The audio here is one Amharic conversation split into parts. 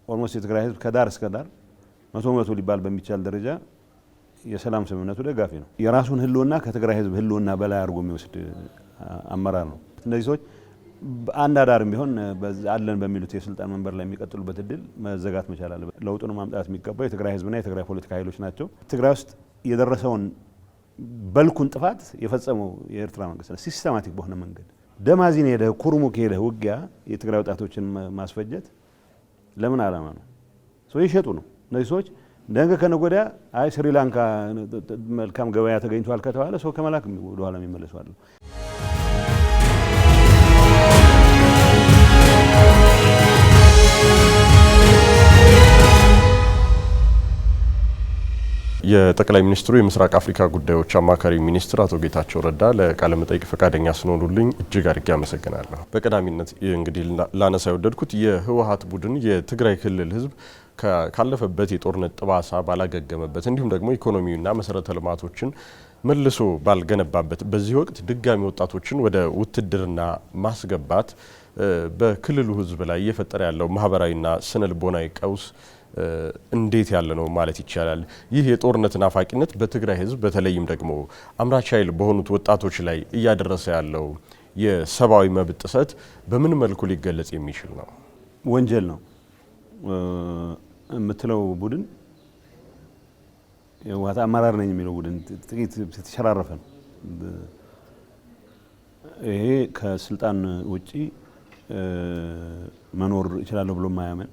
ኦልሞስት የትግራይ ህዝብ ከዳር እስከ ዳር 100% ሊባል በሚቻል ደረጃ የሰላም ስምምነቱ ደጋፊ ነው። የራሱን ህልውና ከትግራይ ህዝብ ህልውና በላይ አድርጎ የሚወስድ አመራር ነው። እነዚህ ሰዎች አንድ አዳርም ቢሆን አለን በሚሉት የስልጣን መንበር ላይ የሚቀጥሉበት እድል መዘጋት መቻል አለበት። ለውጡን ማምጣት የሚገባው የትግራይ ህዝብና የትግራይ ፖለቲካ ኃይሎች ናቸው። ትግራይ ውስጥ የደረሰውን በልኩን ጥፋት የፈጸመው የኤርትራ መንግስት ነው። ሲስተማቲክ በሆነ መንገድ ደማዚን ሄደ ኩርሙክ ሄደ ውጊያ የትግራይ ወጣቶችን ማስፈጀት ለምን ዓላማ ነው? ሰው ይሸጡ ነው። እነዚህ ሰዎች ነገ ከነገ ወዲያ አይ ስሪላንካ መልካም ገበያ ተገኝቷል ከተባለ ሰው ከመላክ ወደ ኋላ የሚመለሱ አሉ። የጠቅላይ ሚኒስትሩ የምስራቅ አፍሪካ ጉዳዮች አማካሪ ሚኒስትር አቶ ጌታቸው ረዳ ለቃለ መጠይቅ ፈቃደኛ ስለሆኑልኝ እጅግ አድርጌ አመሰግናለሁ። በቀዳሚነት እንግዲህ ላነሳ የወደድኩት የህወሓት ቡድን የትግራይ ክልል ህዝብ ካለፈበት የጦርነት ጥባሳ ባላገገመበት እንዲሁም ደግሞ ኢኮኖሚውና መሰረተ ልማቶችን መልሶ ባልገነባበት በዚህ ወቅት ድጋሚ ወጣቶችን ወደ ውትድርና ማስገባት በክልሉ ህዝብ ላይ እየፈጠረ ያለው ማህበራዊና ስነልቦናዊ ቀውስ እንዴት ያለ ነው ማለት ይቻላል? ይህ የጦርነት ናፋቂነት በትግራይ ህዝብ በተለይም ደግሞ አምራች ኃይል በሆኑት ወጣቶች ላይ እያደረሰ ያለው የሰብአዊ መብት ጥሰት በምን መልኩ ሊገለጽ የሚችል ነው? ወንጀል ነው የምትለው ቡድን የህወሓት አመራር ነኝ የሚለው ቡድን ጥቂት ተሸራረፈ ነው። ይሄ ከስልጣን ውጪ መኖር ይችላል ብሎ ማያመን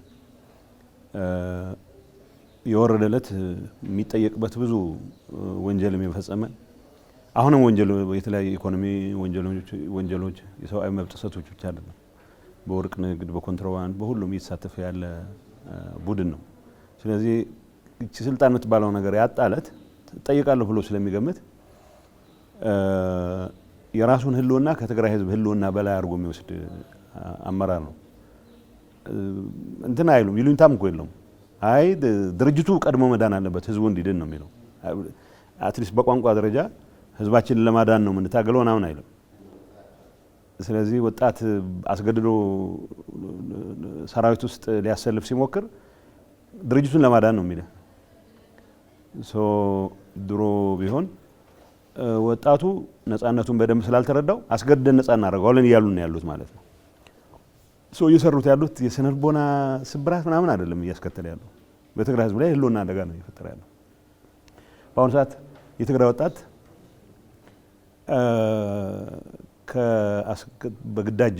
የወረደለት የሚጠየቅበት ብዙ ወንጀል የሚፈጸመ አሁንም ወንጀል የተለያየ ኢኮኖሚ ወንጀሎች የሰብአዊ መብት ጥሰቶች ብቻ አይደለም፣ በወርቅ ንግድ በኮንትሮባንድ በሁሉም እየተሳተፈ ያለ ቡድን ነው። ስለዚህ እቺ ስልጣን የምትባለው ነገር ያጣለት ጠይቃለሁ ብሎ ስለሚገምት የራሱን ህልውና ከትግራይ ህዝብ ህልውና በላይ አድርጎ የሚወስድ አመራር ነው። እንትና አይሉም ይሉኝታም እኮ የለውም። አይ ድርጅቱ ቀድሞ መዳን አለበት ህዝቡ እንዲድን ነው የሚለው። አትሊስት በቋንቋ ደረጃ ህዝባችንን ለማዳን ነው የምንታገለው ምናምን አይልም። ስለዚህ ወጣት አስገድዶ ሰራዊት ውስጥ ሊያሰልፍ ሲሞክር ድርጅቱን ለማዳን ነው የሚለው። ድሮ ቢሆን ወጣቱ ነፃነቱን በደንብ ስላልተረዳው አስገድደን ነፃ እናደርገዋለን እያሉ ነው ያሉት ማለት ነው። እየሰሩት ያሉት የስነልቦና ስብራት ምናምን አይደለም እያስከተለ ያለው በትግራይ ህዝብ ላይ ህልውና አደጋ ነው እየፈጠረ ያለው። በአሁኑ ሰዓት የትግራይ ወጣት በግዳጅ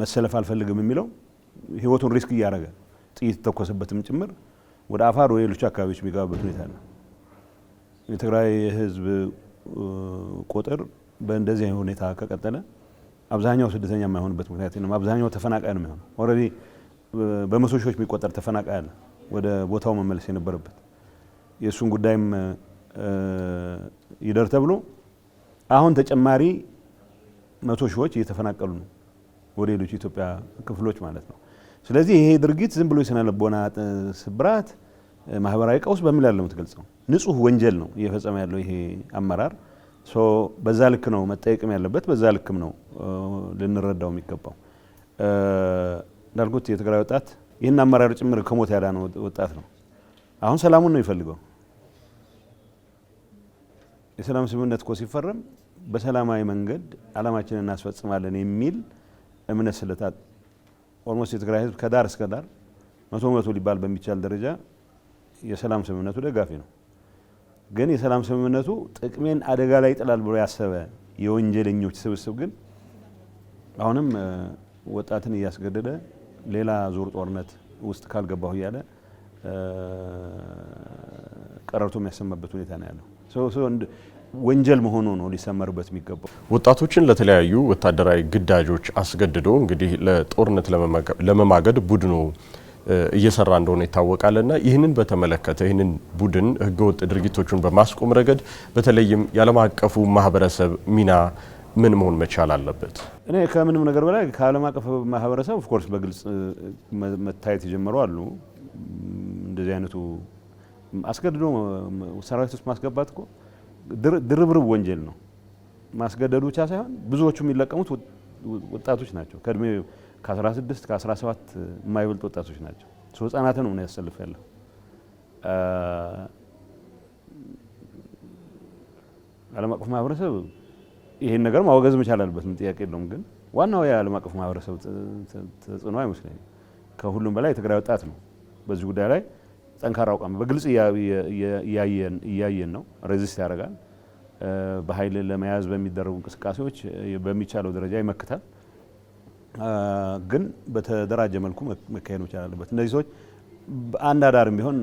መሰለፍ አልፈልግም የሚለው ህይወቱን ሪስክ እያደረገ ጥይት ተኮሰበትም ጭምር ወደ አፋር ወይ ሌሎች አካባቢዎች የሚገባበት ሁኔታ ነው። የትግራይ ህዝብ ቁጥር በእንደዚህ ሁኔታ ከቀጠለ አብዛኛው ስደተኛ የማይሆንበት ምክንያት ነው። አብዛኛው ተፈናቃይ ነው የሚሆነው። ኦልሬዲ በመቶ ሺዎች የሚቆጠር ተፈናቃይ አለ ወደ ቦታው መመለስ የነበረበት። የእሱን ጉዳይም ይደር ተብሎ አሁን ተጨማሪ 100 ሺዎች እየተፈናቀሉ ነው ወደ ሌሎች ኢትዮጵያ ክፍሎች ማለት ነው። ስለዚህ ይሄ ድርጊት ዝም ብሎ የስነልቦና ስብራት ማህበራዊ ቀውስ በሚል ያለው የምትገልጸው ንጹህ ወንጀል ነው እየፈጸመ ያለው ይሄ አመራር። በዛ ልክ ነው መጠየቅም ያለበት፣ በዛ ልክም ነው ልንረዳው የሚገባው። እንዳልኩት የትግራይ ወጣት ይህን አመራር ጭምር ከሞት ያዳነው ወጣት ነው። አሁን ሰላሙን ነው ይፈልገው። የሰላም ስምምነት እኮ ሲፈረም በሰላማዊ መንገድ ዓላማችንን እናስፈጽማለን የሚል እምነት ስለታት ኦልሞስት የትግራይ ህዝብ ከዳር እስከ ዳር 100% ሊባል በሚቻል ደረጃ የሰላም ስምምነቱ ደጋፊ ነው። ግን የሰላም ስምምነቱ ጥቅሜን አደጋ ላይ ይጥላል ብሎ ያሰበ የወንጀለኞች ስብስብ ግን አሁንም ወጣትን እያስገደደ ሌላ ዙር ጦርነት ውስጥ ካልገባሁ እያለ ቀረርቶ የሚያሰማበት ሁኔታ ነው ያለው። ወንጀል መሆኑ ነው ሊሰመርበት የሚገባው። ወጣቶችን ለተለያዩ ወታደራዊ ግዳጆች አስገድዶ እንግዲህ ለጦርነት ለመማገድ ቡድኑ እየሰራ እንደሆነ ይታወቃልና ይህንን በተመለከተ ይህንን ቡድን ህገወጥ ድርጊቶችን በማስቆም ረገድ በተለይም የዓለም አቀፉ ማህበረሰብ ሚና ምን መሆን መቻል አለበት? እኔ ከምንም ነገር በላይ ከዓለም አቀፍ ማህበረሰብ ኦፍ ኮርስ በግልጽ መታየት የጀመሩ አሉ። እንደዚህ አይነቱ አስገድዶ ሰራዊት ውስጥ ማስገባት እኮ ድርብርብ ወንጀል ነው። ማስገደዱ ብቻ ሳይሆን ብዙዎቹ የሚለቀሙት ወጣቶች ናቸው። ከእድሜ ከ16 ከ17 የማይበልጡ ወጣቶች ናቸው። ህጻናትን ነው ያሰልፍ ያለው ዓለም አቀፍ ማህበረሰብ ይሄን ነገር ማወገዝ መቻል አለበት ምን ጥያቄ የለውም ግን ዋናው የዓለም አቀፍ ማህበረሰብ ተጽዕኖ አይመስለኝም ከሁሉም በላይ የትግራይ ወጣት ነው በዚህ ጉዳይ ላይ ጠንካራ አቋም በግልጽ ያያየን ነው ሬዚስት ያደርጋል በኃይል ለመያዝ በሚደረጉ እንቅስቃሴዎች በሚቻለው ደረጃ ይመክታል ግን በተደራጀ መልኩ መካሄድ መቻል አለበት እነዚህ ሰዎች አንድ አዳርም ቢሆን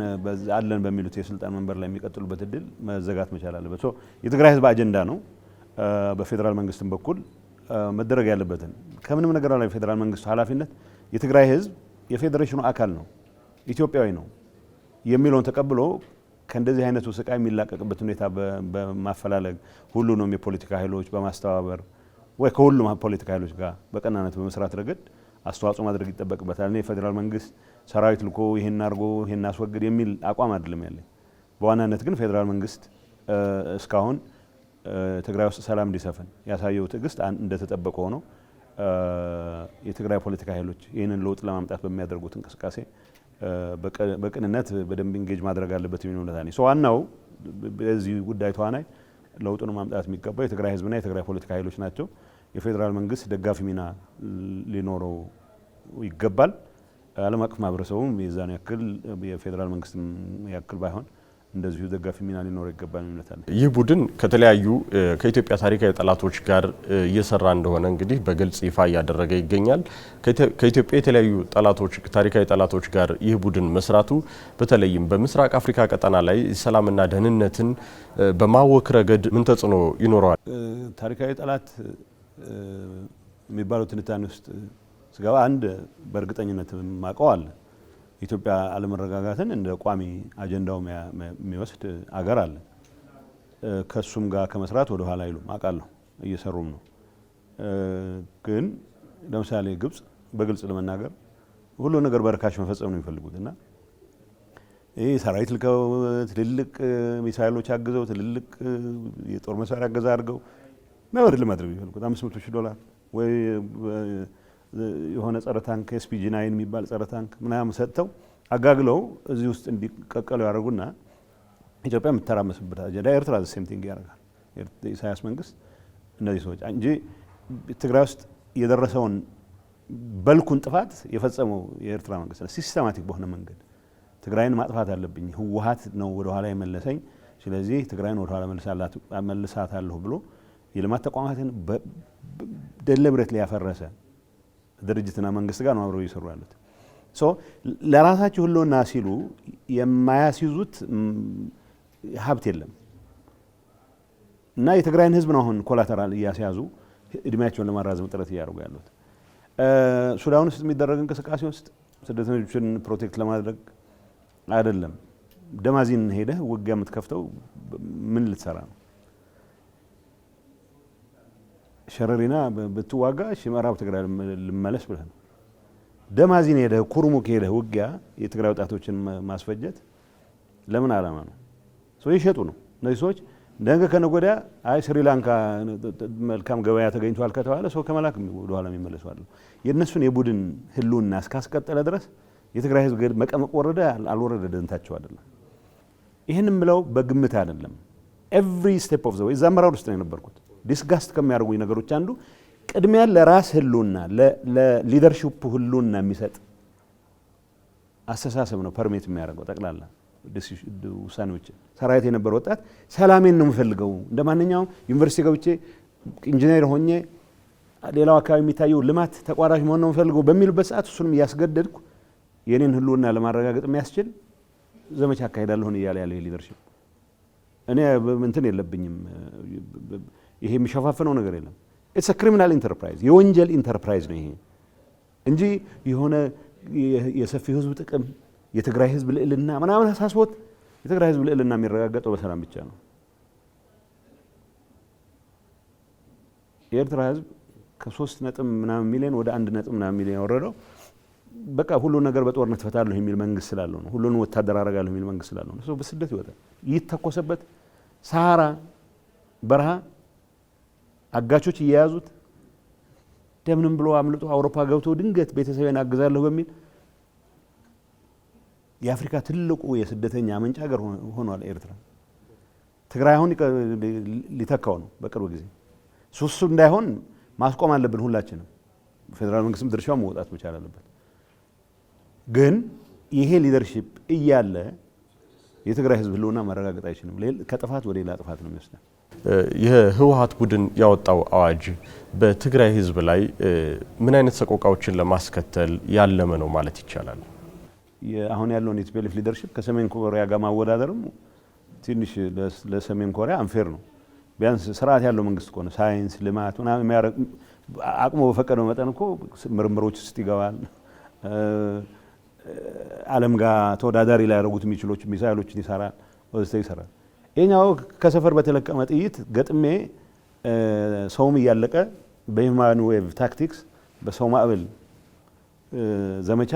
አለን በሚሉት የስልጣን መንበር ላይ የሚቀጥሉበት እድል መዘጋት መቻል አለበት የትግራይ ህዝብ አጀንዳ ነው በፌደራል መንግስትም በኩል መደረግ ያለበትን ከምንም ነገር ላይ ፌደራል መንግስቱ ኃላፊነት የትግራይ ህዝብ የፌዴሬሽኑ አካል ነው ኢትዮጵያዊ ነው የሚለውን ተቀብሎ ከእንደዚህ አይነቱ ስቃይ የሚላቀቅበት ሁኔታ በማፈላለግ ሁሉንም የፖለቲካ ኃይሎች በማስተባበር ወይ ከሁሉም ፖለቲካ ኃይሎች ጋር በቀናነት በመስራት ረገድ አስተዋጽኦ ማድረግ ይጠበቅበታል እኔ ፌደራል መንግስት ሰራዊት ልኮ ይሄን አድርጎ ይሄን አስወግድ የሚል አቋም አይደለም ያለኝ በዋናነት ግን ፌደራል መንግስት እስካሁን ትግራይ ውስጥ ሰላም እንዲሰፍን ያሳየው ትዕግስት እንደተጠበቀ ሆኖ የትግራይ ፖለቲካ ኃይሎች ይሄንን ለውጥ ለማምጣት በሚያደርጉት እንቅስቃሴ በቅንነት በደንብ ኢንጌጅ ማድረግ አለበት የሚል እውነታ ነው ዋናው በዚህ ጉዳይ ተዋናይ ለውጡን ማምጣት የሚገባው የትግራይ ህዝብና የትግራይ ፖለቲካ ኃይሎች ናቸው የፌደራል መንግስት ደጋፊ ሚና ሊኖረው ይገባል ዓለም አቀፍ ማህበረሰቡም የዛን ያክል የፌደራል መንግስት ያክል ባይሆን እንደዚሁ ደጋፊ ሚና ሊኖረው ይገባል የሚሉታል ይህ ቡድን ከተለያዩ ከኢትዮጵያ ታሪካዊ ጠላቶች ጋር እየሰራ እንደሆነ እንግዲህ በግልጽ ይፋ ያደረገ ይገኛል ከኢትዮጵያ የተለያዩ ጠላቶች ታሪካዊ ጠላቶች ጋር ይህ ቡድን መስራቱ በተለይም በምስራቅ አፍሪካ ቀጠና ላይ ሰላምና ደህንነትን በማወክ ረገድ ምን ተጽዕኖ ይኖረዋል ታሪካዊ ጠላት የሚባለው ትንታኔ ውስጥ ስጋባ አንድ በእርግጠኝነት ማቀው አለ ኢትዮጵያ አለመረጋጋትን እንደ ቋሚ አጀንዳው የሚወስድ አገር አለ ከሱም ጋር ከመስራት ወደ ኋላ አይሉም አቃለሁ እየሰሩም ነው ግን ለምሳሌ ግብጽ በግልጽ ለመናገር ሁሉ ነገር በርካሽ መፈጸም ነው የሚፈልጉትና ይሄ ሰራዊት ልከው ትልልቅ ሚሳይሎች አግዘው ትልልቅ የጦር መሳሪያ አገዛ አድርገው ነው ለማድረግ ይፈልጉት $500,000 ወይ የሆነ ጸረ ታንክ SPG9 የሚባል ጸረ ታንክ ምናምን ሰጥተው አጋግለው እዚህ ውስጥ እንዲቀቀሉ ያደርጉና ኢትዮጵያ የምትተራመስበት አጀንዳ ኤርትራ ሴም ቲንግ ያደርጋል ኢሳያስ መንግስት እነዚህ ሰዎች እንጂ ትግራይ ውስጥ የደረሰውን በልኩን ጥፋት የፈጸመው የኤርትራ መንግስት ነው ሲስተማቲክ በሆነ መንገድ ትግራይን ማጥፋት አለብኝ ህወሓት ነው ወደ ኋላ የመለሰኝ ስለዚህ ትግራይን ወደ ኋላ መልሳታለሁ ብሎ የልማት ተቋማትን ደሊብሬትሊ ያፈረሰ ድርጅትና መንግስት ጋር ነው አብረው ይሰሩ ያሉት ለራሳቸው ህልውና ሲሉ የማያስይዙት ሀብት የለም እና የትግራይን ህዝብ ነው አሁን ኮላተራል እያስያዙ እድሜያቸውን ለማራዘም ጥረት እያደረጉ ያሉት ሱዳን ውስጥ የሚደረግ እንቅስቃሴ ውስጥ ስደተኞችን ፕሮቴክት ለማድረግ አይደለም ደማዚን ሄደህ ውጊያ የምትከፍተው ምን ልትሰራ ነው ሸረሪና በትዋጋ ሽመራው ትግራይ ልመለስ ብለህ ነው ደማዚን ሄደህ ኩርሙክ ሄደህ ውጊያ የትግራይ ወጣቶችን ማስፈጀት ለምን ዓላማ ነው ይሸጡ ነው እነዚህ ሰዎች ነገ ከነጎዳ አይ ስሪላንካ መልካም ገበያ ተገኝቷል ከተባለ ሰው ከመላክ ወደ ኋላ የሚመለሱ አሉ የነሱን የቡድን ህልውና እስካስቀጠለ ድረስ የትግራይ ህዝብ መቀመቅ ወረደ አልወረደ ደንታቸው አይደለም ይሄንም ብለው በግምት አይደለም ኤቭሪ ስቴፕ ኦፍ ዘ ዌይ ዛምራው ውስጥ ነው የነበርኩት ዲስጋስት ከሚያደርጉኝ ነገሮች አንዱ ቅድሚያ ለራስ ህልውና ለሊደርሺፕ ህልውና የሚሰጥ አስተሳሰብ ነው ፐርሚት የሚያደርገው ጠቅላላ ውሳኔዎች ሰራዊት የነበረ ወጣት ሰላሜን ነው የምፈልገው እንደማንኛውም ዩኒቨርሲቲ ገብቼ ኢንጂነር ሆኜ ሌላው አካባቢ የሚታየው ልማት ተቋራጭ መሆን ነው የምፈልገው በሚልበት ሰዓት እሱንም ያስገደድኩ የኔን ህልውና ለማረጋገጥ የሚያስችል ዘመቻ አካሄዳለሁ እያለ ያለ ሊደርሺፕ እኔ እንትን የለብኝም ይሄ የሚሸፋፈነው ነገር የለም ኢትስ አ ክሪሚናል ኢንተርፕራይዝ የወንጀል ኢንተርፕራይዝ ነው ይሄ እንጂ የሆነ የሰፊው ህዝብ ጥቅም የትግራይ ህዝብ ልዕልና ምናምን አሳስቦት የትግራይ ህዝብ ልዕልና የሚረጋገጠው በሰላም ብቻ ነው የኤርትራ ህዝብ ከ3 ምናምን ሚሊዮን ወደ 1 ምናምን ሚሊዮን ያወረደው በቃ ሁሉ ነገር በጦርነት ፈታለሁ የሚል መንግስት ስላለው ነው ሁሉን ወታደር አረጋለሁ የሚል መንግስት ስላለው ነው በስደት ይወጣል ይተኮሰበት ሳሃራ በረሃ አጋቾች እየያዙት ደምንም ብሎ አምልጦ አውሮፓ ገብቶ ድንገት ቤተሰቤን አግዛለሁ በሚል የአፍሪካ ትልቁ የስደተኛ ምንጭ ሀገር ሆኗል ኤርትራ። ትግራይ አሁን ሊተካው ነው በቅርብ ጊዜ። ሱሱ እንዳይሆን ማስቆም አለብን ሁላችንም። ፌደራል መንግስትም ድርሻው መውጣት መቻል አለበት። ግን ይሄ ሊደርሺፕ እያለ የትግራይ ህዝብ ህልውና ማረጋገጥ አይችልም። ከጥፋት ወደ ሌላ ጥፋት ነው የሚወስደው። የህወሓት ቡድን ያወጣው አዋጅ በትግራይ ህዝብ ላይ ምን አይነት ሰቆቃዎችን ለማስከተል ያለመ ነው ማለት ይቻላል? አሁን ያለውን የቲፒኤልኤፍ ሊደርሺፕ ከሰሜን ኮሪያ ጋር ማወዳደርም ትንሽ ለሰሜን ኮሪያ አንፌር ነው። ቢያንስ ስርዓት ያለው መንግስት ከሆነ ሳይንስ፣ ልማት ምናምን የሚያረግ አቅሙ በፈቀደው መጠን እኮ ምርምሮች ውስጥ ይገባል። ዓለም ጋር ተወዳዳሪ ላይ ያደረጉት የሚችሎች ሚሳይሎችን ይሰራል፣ ወዘተ ይሰራል። ይሄኛው ከሰፈር በተለቀመ ጥይት ገጥሜ ሰውም እያለቀ በሂውማን ዌቭ ታክቲክስ በሰው ማዕበል ዘመቻ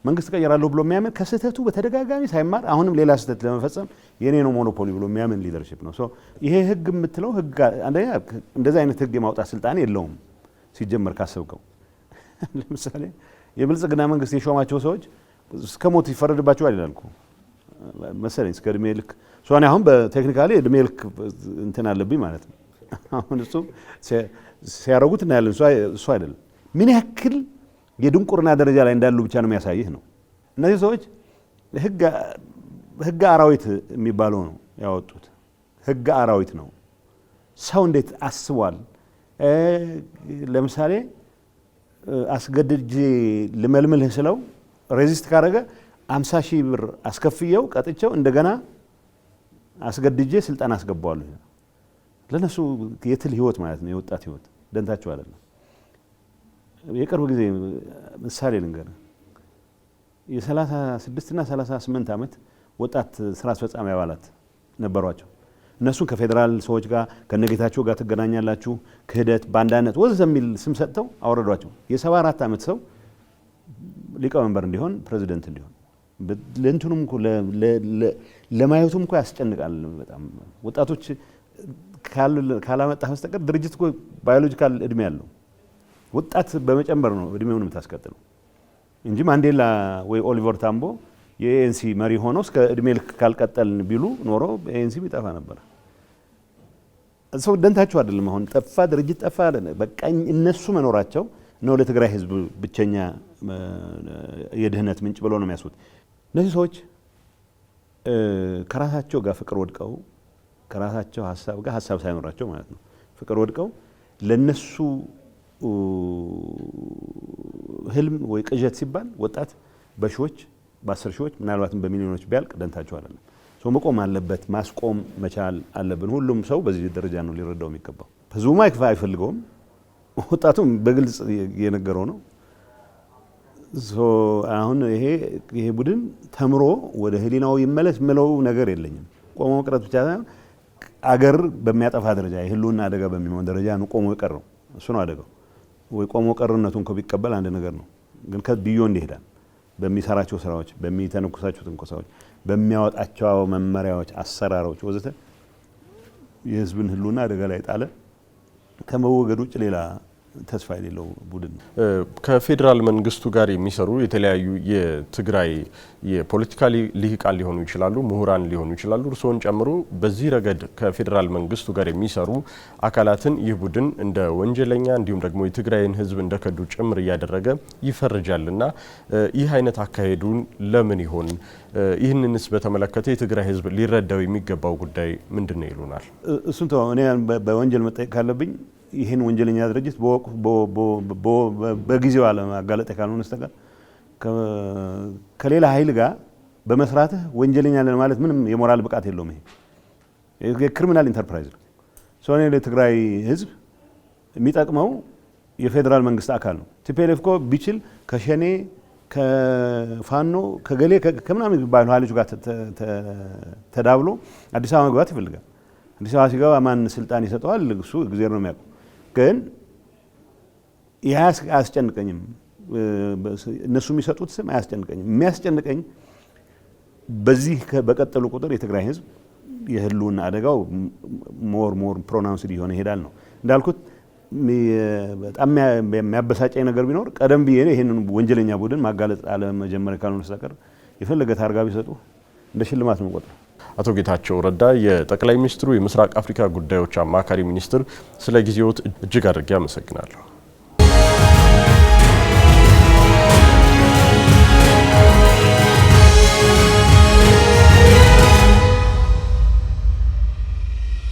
መንግስት ቀየራለሁ ብሎ የሚያምን ከስህተቱ በተደጋጋሚ ሳይማር አሁንም ሌላ ስህተት ለመፈጸም የኔ ነው ሞኖፖሊ ብሎ የሚያምን ሊደርሺፕ ነው። ይሄ ህግ የምትለው ህግ አንደኛ እንደዚህ አይነት ህግ የማውጣት ስልጣን የለውም ሲጀመር ካሰብከው። ለምሳሌ የብልጽግና መንግስት የሾማቸው ሰዎች እስከ ሞት ይፈረድባቸዋል ይላል እኮ መሰለኝ፣ እስከ እድሜ ልክ። ሶኔ አሁን በቴክኒካሊ እድሜ ልክ እንትን አለብኝ ማለት ነው። አሁን እሱ ሲያረጉት እናያለን። እሱ አይደለም ምን ያክል የድንቁርና ደረጃ ላይ እንዳሉ ብቻ ነው የሚያሳይህ ነው። እነዚህ ሰዎች ህግ አራዊት የሚባለው ነው ያወጡት። ህግ አራዊት ነው። ሰው እንዴት አስቧል? ለምሳሌ አስገድጄ ልመልምልህ ስለው ሬዚስት ካረገ 50,000 ብር አስከፍየው ቀጥቼው እንደገና አስገድጄ ስልጣን አስገባዋለሁ። ለነሱ የትል ህይወት ማለት ነው፣ የወጣት ህይወት ደንታቸው አይደለም። የቅርብ ጊዜ ምሳሌ ልንገርህ። የ36 እና 38 ዓመት ወጣት ስራ አስፈጻሚ አባላት ነበሯቸው። እነሱን ከፌዴራል ሰዎች ጋር ከነጌታቸው ጋር ትገናኛላችሁ፣ ክህደት፣ ባንዳነት ወዘተ የሚል ስም ሰጥተው አወረዷቸው። የ74 ዓመት ሰው ሊቀመንበር እንዲሆን ፕሬዚደንት እንዲሆን ለእንትኑም እኮ ለማየቱም እኮ ያስጨንቃል በጣም። ወጣቶች ካላመጣህ በስተቀር ድርጅት እኮ ባዮሎጂካል እድሜ ያለው ወጣት በመጨመር ነው እድሜውን የምታስቀጥለው እንጂ ማንዴላ ወይ ኦሊቨር ታምቦ የኤንሲ መሪ ሆነው እስከ እድሜ ልክ ካልቀጠልን ቢሉ ኖሮ ኤንሲ ቢጠፋ ነበር። ሰው ደንታቸው አይደለም። አሁን ጠፋ ድርጅት ጠፋ በቃ እነሱ መኖራቸው ነው ለትግራይ ህዝብ ብቸኛ የድህነት ምንጭ ብለው ነው የሚያስቡት። እነዚህ ሰዎች ከራሳቸው ጋር ፍቅር ወድቀው ከራሳቸው ሀሳብ ጋር ሀሳብ ሳይኖራቸው ማለት ነው ፍቅር ወድቀው ለነሱ ህልም ወይ ቅዠት ሲባል ወጣት በሺዎች በ10 ሺዎች ምናልባትም በሚሊዮኖች ቢያልቅ ደንታቸው አይደለም። መቆም አለበት፣ ማስቆም መቻል አለብን። ሁሉም ሰው በዚህ ደረጃ ነው ሊረዳው የሚገባው። ህዝቡም አይፈልገውም፣ ወጣቱም በግልጽ የነገረው ነው። አሁን ይሄ ቡድን ተምሮ ወደ ህሊናው ይመለስ ምለው ነገር የለኝም። ቆሞ መቅረት ብቻ ሳይሆን አገር በሚያጠፋ ደረጃ የህልውና አደጋ በሚሆን ደረጃ ነው ቆሞ የቀረው። እሱ ነው አደጋው። ወይ ቆሞ ቀርነቱን ቢቀበል አንድ ነገር ነው፣ ግን ከቢዮንድ ይሄዳል። በሚሰራቸው ስራዎች፣ በሚተነኩሳቸው ትንኮሳዎች፣ በሚያወጣቸው መመሪያዎች፣ አሰራሮች ወዘተ የህዝብን ህልውና አደጋ ላይ ጣለ። ከመወገድ ውጭ ሌላ ተስፋ የሌለው ቡድን ነው። ከፌዴራል መንግስቱ ጋር የሚሰሩ የተለያዩ የትግራይ የፖለቲካ ልሂቃን ሊሆኑ ይችላሉ፣ ምሁራን ሊሆኑ ይችላሉ። እርስዎን ጨምሮ በዚህ ረገድ ከፌዴራል መንግስቱ ጋር የሚሰሩ አካላትን ይህ ቡድን እንደ ወንጀለኛ እንዲሁም ደግሞ የትግራይን ህዝብ እንደከዱ ጭምር እያደረገ ይፈርጃልና ይህ አይነት አካሄዱን ለምን ይሆን? ይህንንስ በተመለከተ የትግራይ ህዝብ ሊረዳው የሚገባው ጉዳይ ምንድን ነው ይሉናል? እሱን ተው። እኔ በወንጀል መጠየቅ ካለብኝ ይህን ወንጀለኛ ድርጅት በጊዜው አለማጋለጥ ካልሆነ በስተቀር ከሌላ ኃይል ጋር በመስራትህ ወንጀለኛ ነን ማለት ምንም የሞራል ብቃት የለውም። ይሄ የክሪሚናል ኢንተርፕራይዝ ነው። እኔ ለትግራይ ህዝብ የሚጠቅመው የፌዴራል መንግስት አካል ነው። ቲፒኤልኤፍ እኮ ቢችል ከሸኔ ከፋኖ ከገሌ ከምናምን የሚባሉ ኃይሎች ጋር ተዳብሎ አዲስ አበባ መግባት ይፈልጋል። አዲስ አበባ ሲገባ ማን ስልጣን ይሰጠዋል? እሱ ጊዜ ነው የሚያውቀው። ግን ይህ አያስጨንቀኝም። እነሱ የሚሰጡት ስም አያስጨንቀኝም። የሚያስጨንቀኝ በዚህ በቀጠሉ ቁጥር የትግራይ ህዝብ የህልውና አደጋው ሞር ፕሮናውንስድ እየሆነ ይሄዳል ነው እንዳልኩት። በጣም የሚያበሳጨኝ ነገር ቢኖር ቀደም ብዬ ይሄንን ወንጀለኛ ቡድን ማጋለጥ አለመጀመር ካልሆነ በስተቀር የፈለገ ታርጋ ቢሰጡ እንደ ሽልማት ነው ቆጥረው። አቶ ጌታቸው ረዳ የጠቅላይ ሚኒስትሩ የምስራቅ አፍሪካ ጉዳዮች አማካሪ ሚኒስትር፣ ስለ ጊዜዎት እጅግ አድርጌ አመሰግናለሁ።